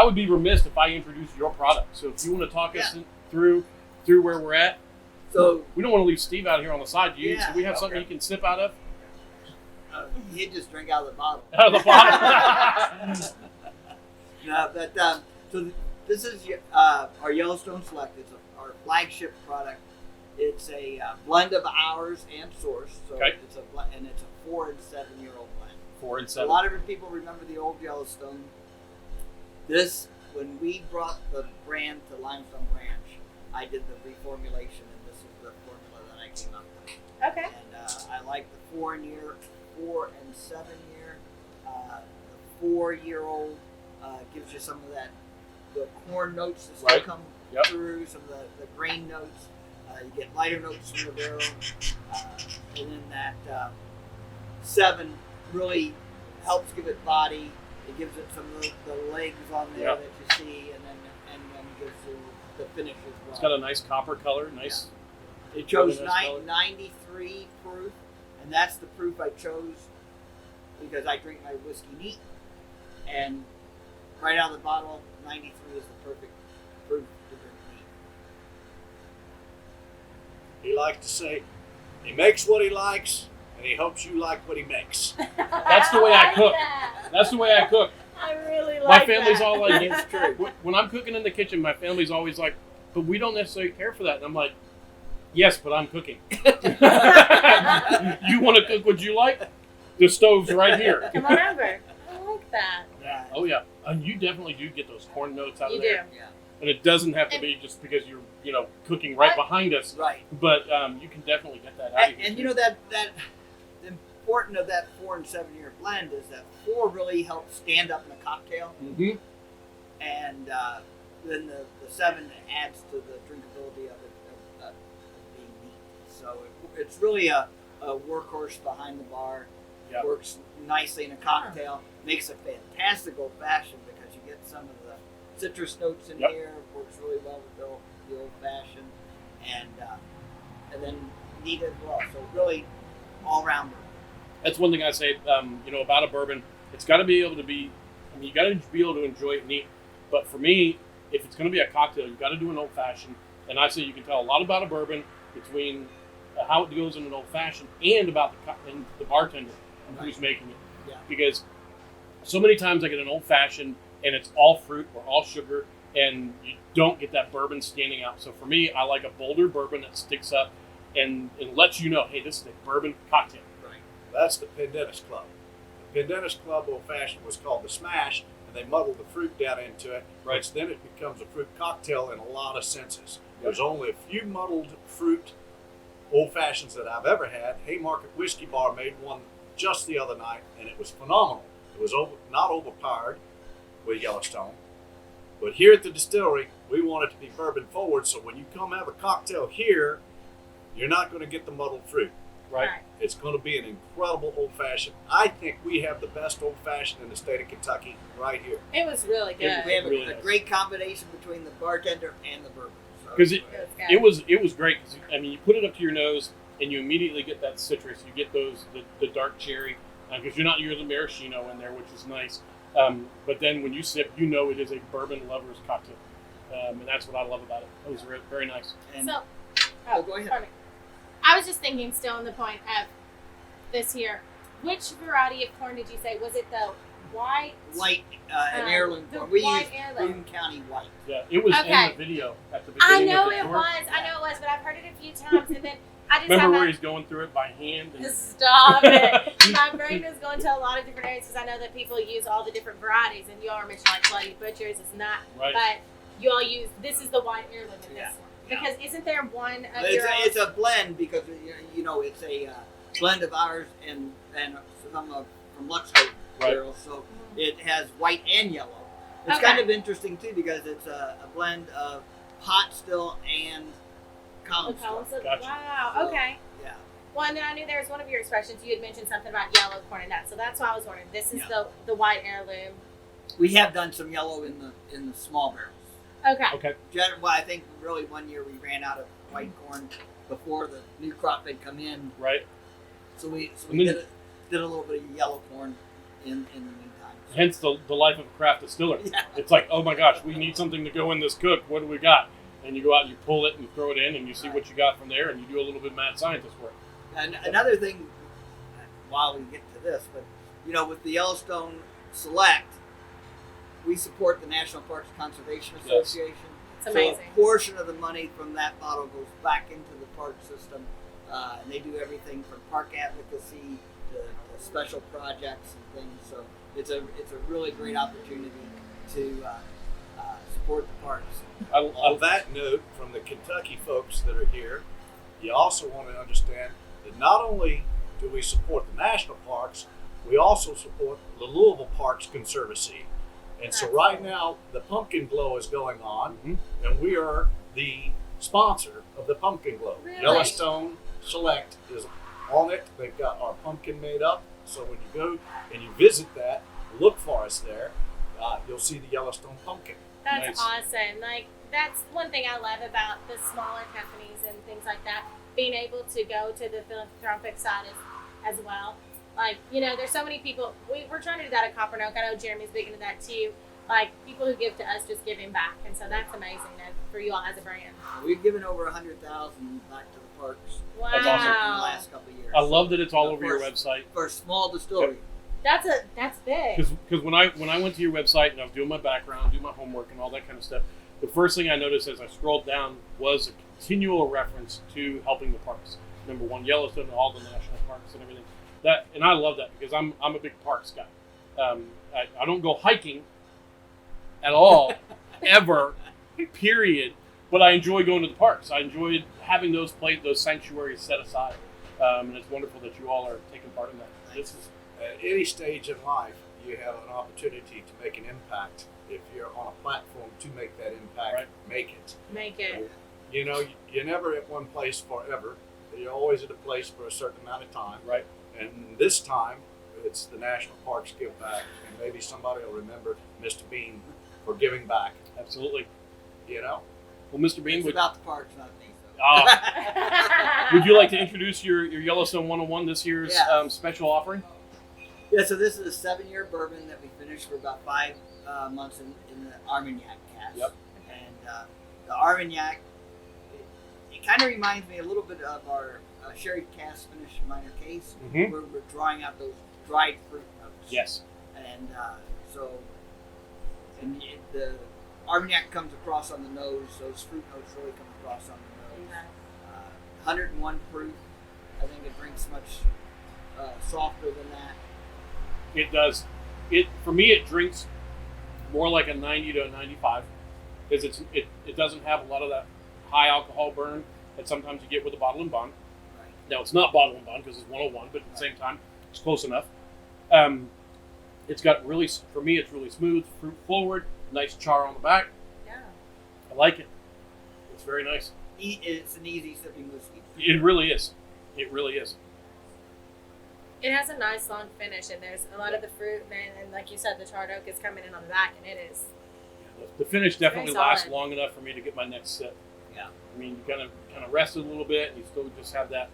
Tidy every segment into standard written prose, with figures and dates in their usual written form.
would be remiss if I introduced your product. So if you want to talk us through where we're at. So we don't want to leave Steve out here on the side, do you? Yeah, So we have something you can sip out of? he'd just drink out of the bottle. Out of the bottle? No, but so this is our Yellowstone Select. It's our flagship product. It's a blend of ours and source. So it's a 4 and 7 year old blend. 4 and 7. A lot of people remember the old Yellowstone. When we brought the brand to Limestone Branch, I did the reformulation, and this is the formula that I came up with. Okay. And I like the 4 and 7 year. The 4 year old gives you some of the corn notes that still come through, some of the grain notes. You get lighter notes from the barrel, and then that 7 really helps give it body. It gives it some of the legs on there that you see, and then gives you the finish as well. It's got a nice copper color, nice. Yeah. It chose 93 proof, and that's the proof I chose because I drink my whiskey neat, and right out of the bottle, 93 is the perfect proof to drink neat. He likes to say, he makes what he likes, and he hopes you like what he makes. That's the way I cook. That's the way I cook. I really like my family's that. all like, it's true. When I'm cooking in the kitchen, my family's always like, but we don't necessarily care for that. And I'm like, yes, but I'm cooking. You want to cook what you like? The stove's right here. Come on over. I like that. Yeah. Oh, yeah. And you definitely do get those corn notes out You of there. do. Yeah. And it doesn't have to be just because you're, cooking right behind us. Right. But you can definitely get that out of here. And you know that the important of that 4 and 7 year blend is that 4 really helps stand up in a cocktail, Mm-hmm. and then the 7 adds to the drinkability of it of being neat. So it's really a workhorse behind the bar. Yeah. Works nicely in a cocktail. Makes a fantastic old fashioned because you get some of the citrus notes in here. Works really well with the old fashioned, and then neat as well. So really all rounder. That's one thing I say, about a bourbon. It's got to be able to be, you got to be able to enjoy it neat. But for me, if it's going to be a cocktail, you got to do an old fashioned. And I say you can tell a lot about a bourbon between how it goes in an old fashioned and about the bartender who's making it. Yeah. Because so many times I get an old fashioned and it's all fruit or all sugar, and you don't get that bourbon standing out. So for me, I like a bolder bourbon that sticks up and lets you know, hey, this is a bourbon cocktail. Right. That's the Pendennis Club. The Pendennis Club Old Fashioned was called the Smash, and they muddled the fruit down into it. Right. Which then it becomes a fruit cocktail in a lot of senses. There's only a few muddled fruit old fashions that I've ever had. Haymarket Whiskey Bar made one just the other night, and it was phenomenal. It was not overpowered with Yellowstone. But here at the distillery, we want it to be bourbon forward, so when you come have a cocktail here, you're not going to get the muddled fruit. Right. It's going to be an incredible old-fashioned. I think we have the best old-fashioned in the state of Kentucky right here. It was really good. We have Really a nice. great combination between the bartender and the bourbon. Because It it was great. 'Cause, you put it up to your nose and you immediately get that citrus. You get the dark cherry because you're not using maraschino in there, which is nice. But then when you sip, it is a bourbon lover's cocktail, and that's what I love about it. It was very nice. And Go ahead. pardon me. I was just thinking, still on the point of this here. Which variety of corn did you say? Was it the white? White, an heirloom the corn. We white use heirloom. Boone County white. Yeah, it was Okay. in the video at the beginning. I know of the it tour. was. I know it was, but I've heard it a few times, and then I just Remember have where he's going through it by hand? And Stop it. My brain is going to a lot of different areas because I know that people use all the different varieties, and you all are mentioning like Bloody Butchers. It's not, Right. but you all use, this is the white heirloom in Yeah. this one. Because isn't there one of It's a blend because it's a blend of ours and some from Luxco barrels, so it has white and yellow. It's Okay. kind of interesting too because it's a blend of pot still and common still. Gotcha. Wow, So, okay. Yeah. Well, and then I knew there was one of your expressions, you had mentioned something about yellow corn and nuts, so that's why I was wondering. This is the white heirloom. We have done some yellow in the small barrels. Okay. Okay. Well, I think really one year we ran out of white corn before the new crop had come in, Right. so we And then- did a little bit of yellow corn in the meantime. Hence the life of a craft distiller. Yeah. It's like, oh my gosh, we need something to go in this cook. What do we got? And you go out and you pull it and you throw it in and you see what you got from there and you do a little bit of mad scientist work. And another thing, while we get to this, but with the Yellowstone Select, we support the National Parks Conservation Association. It's amazing. So a portion of the money from that bottle goes back into the park system, and they do everything from park advocacy to special projects and things. So it's a really great opportunity to support the parks. On that note, from the Kentucky folks that are here, you also want to understand that not only do we support the national parks, we also support the Louisville Parks Conservancy. And so right now, the Pumpkin Glow is going on, and we are the sponsor of the Pumpkin Glow. Really? Yellowstone Select is on it. They've got our pumpkin made up. So when you go and you visit that, look for us there. You'll see the Yellowstone pumpkin. That's Nice. awesome. Like, that's one thing I love about the smaller companies and things like that, being able to go to the philanthropic side as well. Like, there's so many people. We're trying to do that at Copper Oak. I know Jeremy's big into that too. Like, people who give to us just giving back. And so that's amazing for you all as a brand. We've given over $100,000 back to the parks Wow. That's awesome. in the last couple of years. I love that it's all over your For- website. For a small distillery. That's big. Because when I went to your website and I was doing my background, doing my homework and all that kind of stuff, the first thing I noticed as I scrolled down was a continual reference to helping the parks. Number one, Yellowstone, all the national parks and everything. And I love that because I'm a big parks guy. I don't go hiking at all, ever, period. But I enjoy going to the parks. I enjoy having those sanctuaries set aside. And it's wonderful that you all are taking part in that. This is At any stage in life, you have an opportunity to make an impact. If you're on a platform to make that impact, Right. make it. Make it. You're never at one place forever. You're always at a place for a certain amount of time. right. And this time, it's the National Parks Give Back. And maybe somebody will remember Mr. Bean for giving back. Absolutely. Well, Mr. Bean, It's would about the parks, not me. So. would you like to introduce your Yellowstone 101 this year's Yeah. special offering? Yeah, so this is a 7-year bourbon that we finished for about 5 months in the Armagnac cask. Yep. And the Armagnac, it kind of reminds me a little bit of our sherry cask finish minor case, Mhm. where we're drawing out those dried fruit notes. Yes. And the Armagnac comes across on the nose; those fruit notes really come across on the nose. 101 proof. I think it drinks much softer than that. It does. For me, it drinks more like a 90 to a 95 because it doesn't have a lot of that high alcohol burn that sometimes you get with a bottle and bond. Right. Now it's not bottle and bond because it's 101, but at the same time, it's close enough. It's got for me, it's really smooth, fruit forward, nice char on the back. Yeah. I like it. It's very nice. It's an easy sipping whiskey. It really is. It really is. It has a nice long finish, and there's a lot of the fruit, and like you said, the charred oak is coming in on the back, and it is. The finish definitely very lasts solid. long enough for me to get my next sip. Yeah. I mean, you kind of rest it a little bit, and you still just have that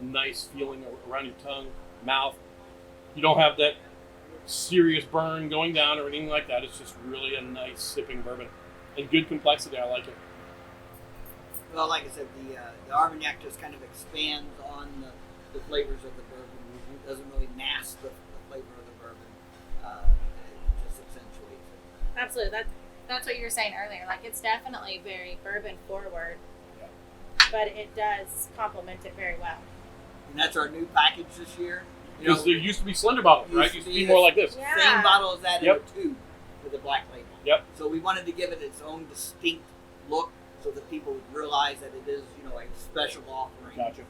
nice feeling around your tongue, mouth. You don't have that serious burn going down or anything like that. It's just really a nice sipping bourbon and good complexity. I like it. Well, like I said, the Armagnac just kind of expands on the flavors of the bourbon. It doesn't really mask the flavor of the bourbon. It just accentuates it. Absolutely. That's what you were saying earlier. Like, it's definitely very bourbon forward, but it does complement it very well. And that's our new package this year. Because there used to be slender bottles, right? Used to be more like this. Yeah. Same bottle as that Yep. in a tube with a black label. Yep. So we wanted to give it its own distinct look so that people would realize that it is, a special offering Gotcha.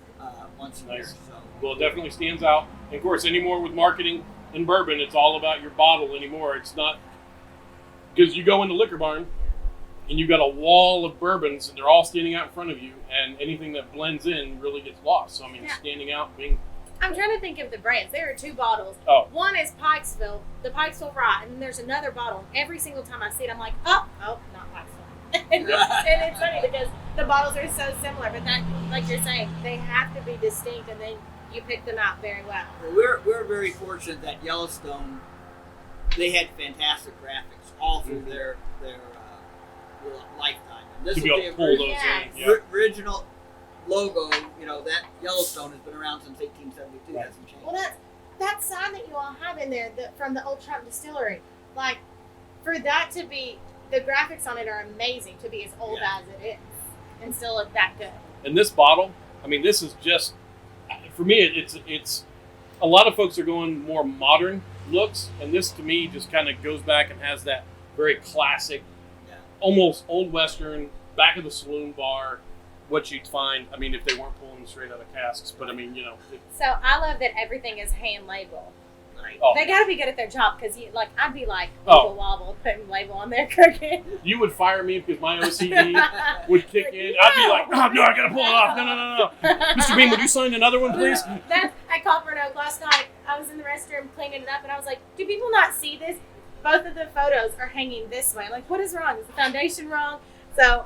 once a year. Nice. So Well, it definitely stands out. And of course, anymore with marketing in bourbon, it's all about your bottle anymore. It's not because you go in the liquor barn and you've got a wall of bourbons and they're all standing out in front of you, and anything that blends in really gets lost. So I mean, Yeah. standing out, being I'm trying to think of the brands. There are 2 bottles. Oh. One is Pikesville, the Pikesville Rye, and then there's another bottle. Every single time I see it, I'm like, oh, not Pikesville. and it's funny because the bottles are so similar, but that, like you're saying, they have to be distinct, and then you pick them out very well. we're very fortunate that Yellowstone they had fantastic graphics all through their lifetime. And this To be will able be to a pull very those Yes. in. Yeah. original logo. That Yellowstone has been around since 1872. Right. Hasn't changed. Well, that sign that you all have in there from the old Trump distillery, like for that to be, the graphics on it are amazing to be as old Yeah. as it is and still look that good. And this bottle, I mean, this is just, for me, it's a lot of folks are going more modern looks, and this to me just kind of goes back and has that very classic, Yeah. almost old Western, back of the saloon bar, what you'd find, I mean, if they weren't pulling straight out of casks, but I mean, So I love that everything is hand labeled. Right. oh, They got to be good at their job because I'd be like Oh. wobble putting label on their crooked. you would fire me because my OCD would kick in. I'd be like, oh, no, I got to pull it off. No. Mr. Bean, would you sign another one, please? That's at Copper and Oak last night. I was in the restroom cleaning it up, and I was like, "Do people not see this? Both of the photos are hanging this way. Like, what is wrong? Is the foundation wrong?" So,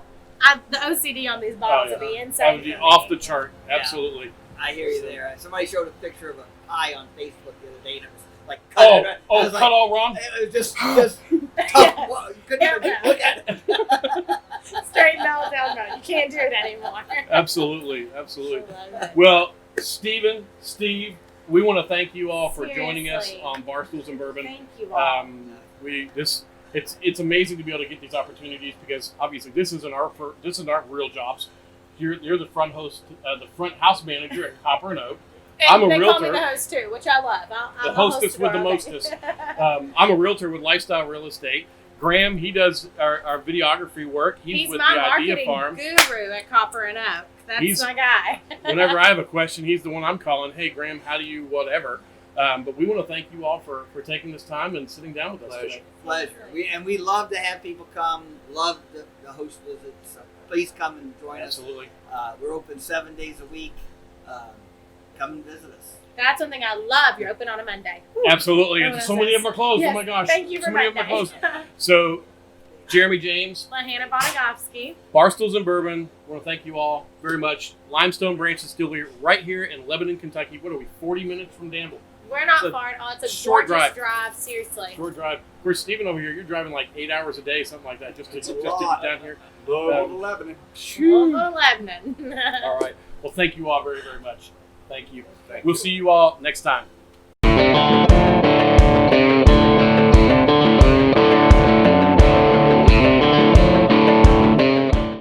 the OCD on these bottles Oh, would be That insane. would be for me. off the chart. Yeah. Absolutely. I hear you there. Somebody showed a picture of a pie on Facebook the other day, and it was like cut. I was cut like, all wrong? it was just tough. Well, you couldn't even look at it. Straight meltdown mode. You can't do it anymore. Absolutely. Well, Steve, we want to thank you all for joining us Seriously. on Barstools and Bourbon. Thank you all. It's amazing to be able to get these opportunities because obviously this isn't our real jobs. You're the front house manager at Copper and Oak. And I'm a they call me realtor. the host too, which I love. I'm The a hostess host with the of our- mostest. I'm a realtor with Lifestyle Real Estate. Graham, he does our videography work. He's with my the Idea marketing Farm. guru at Copper and Oak. That's He's- my guy. Whenever I have a question, he's the one I'm calling. Hey, Graham, how do you whatever? But we want to thank you all for taking this time and sitting down with us today. Pleasure. We love to have people come. Love the host visits. So please come and join Absolutely. us. We're open 7 days a week. Come and visit us. That's one thing I love. You're open on a Monday. Woo. Absolutely. Everyone And so many of them are closed. Yes, Oh my gosh. Thank you so for many of them are Monday. closed. So, Jeremy James, Lahannah Bonagovsky. Barstools and Bourbon. I want to thank you all very much. Limestone Branch Distillery right here in Lebanon, Kentucky. What are we, 40 minutes from Danville? We're not It's a far at all. It's a short gorgeous drive. seriously. Short drive. Of course, Stephen over here, you're driving like 8 hours a day, something like that, just to It's a get lot. down here. Low to Lebanon. Although Lebanon. All right. Well, thank you all very, very much. Thank you. Thank We'll you. see you all next time.